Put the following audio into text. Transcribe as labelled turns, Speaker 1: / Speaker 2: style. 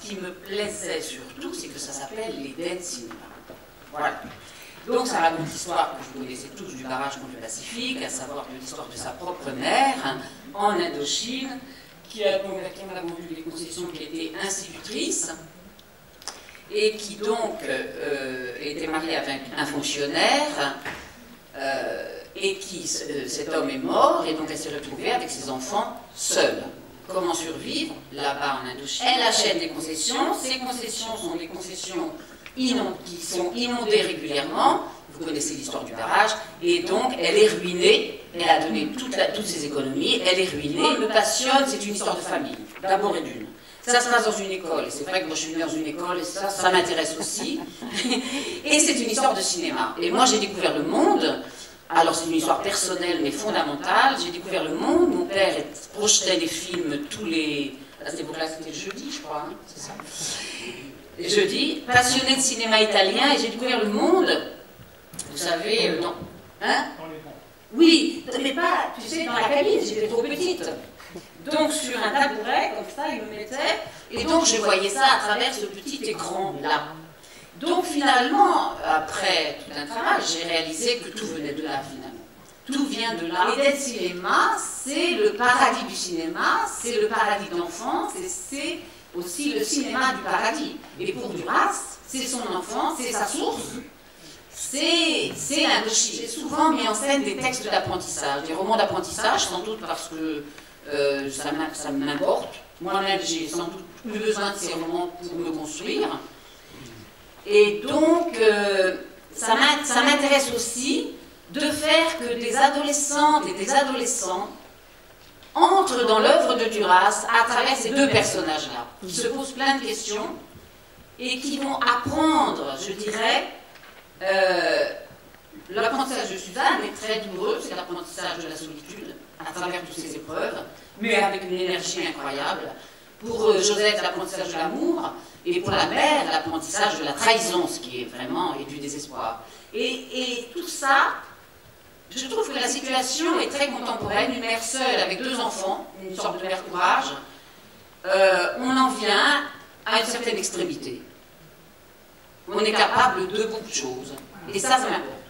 Speaker 1: ce qui me plaisait surtout, c'est que ça s'appelle l'Éden cinéma. Voilà. Donc ça raconte l'histoire que vous connaissez tous du barrage contre le Pacifique, à savoir l'histoire de sa propre mère, hein, en Indochine, qui a vendu les concessions, qui était institutrice, et qui donc était mariée avec un fonctionnaire, et qui, cet homme est mort, et donc elle s'est retrouvée avec ses enfants seule. Comment survivre là-bas en Indochine? Elle achète des concessions. Ces concessions sont des concessions qui sont inondées régulièrement. Vous connaissez l'histoire du barrage. Et donc, elle est ruinée. Elle a donné toutes ses économies. Elle est ruinée. Ce qui me passionne, c'est une histoire de famille, d'abord et d'une. Ça se passe dans une école. Et c'est vrai que moi, je suis venue dans une école, et ça m'intéresse aussi. Et c'est une histoire de cinéma. Et moi, j'ai découvert le monde. Alors c'est une histoire personnelle mais fondamentale. J'ai découvert le monde. Mon père projetait des films tous les... À cette époque-là, c'était le jeudi, je crois. Hein, c'est ça. Jeudi, passionné de cinéma italien, et j'ai découvert le monde. Vous savez, non. Hein? Oui, mais pas, tu sais, dans la cabine, j'étais trop petite. Donc sur un tabouret, comme ça, il me mettait. Et donc je voyais ça à travers ce petit écran là. Donc finalement, après tout un travail, j'ai réalisé que tout venait de là finalement. Tout vient de là. L'Éden cinéma, c'est le paradis du cinéma, c'est le paradis d'enfance, et c'est aussi le cinéma du paradis. Et pour Duras, c'est son enfance, c'est sa source, c'est l'Indochine. J'ai souvent mis en scène des textes d'apprentissage, des romans d'apprentissage, sans doute parce que ça m'importe. Moi-même, j'ai sans doute eu besoin de ces romans pour me construire. Et donc, ça m'intéresse aussi de faire que des adolescentes et des adolescents entrent dans l'œuvre de Duras à travers ces deux personnages-là, qui se posent plein de questions et qui vont apprendre, je dirais, l'apprentissage de Suzanne est très douloureux, c'est l'apprentissage de la solitude à travers toutes ces épreuves, mais avec une énergie incroyable. Pour Josette, l'apprentissage de l'amour, et pour la mère, l'apprentissage de la trahison, ce qui est vraiment et du désespoir. Et tout ça, je trouve que la situation est très contemporaine. Une mère seule avec deux enfants, une sorte de mère courage, on en vient à une certaine extrémité. On est capable de beaucoup de choses. Et ça m'importe.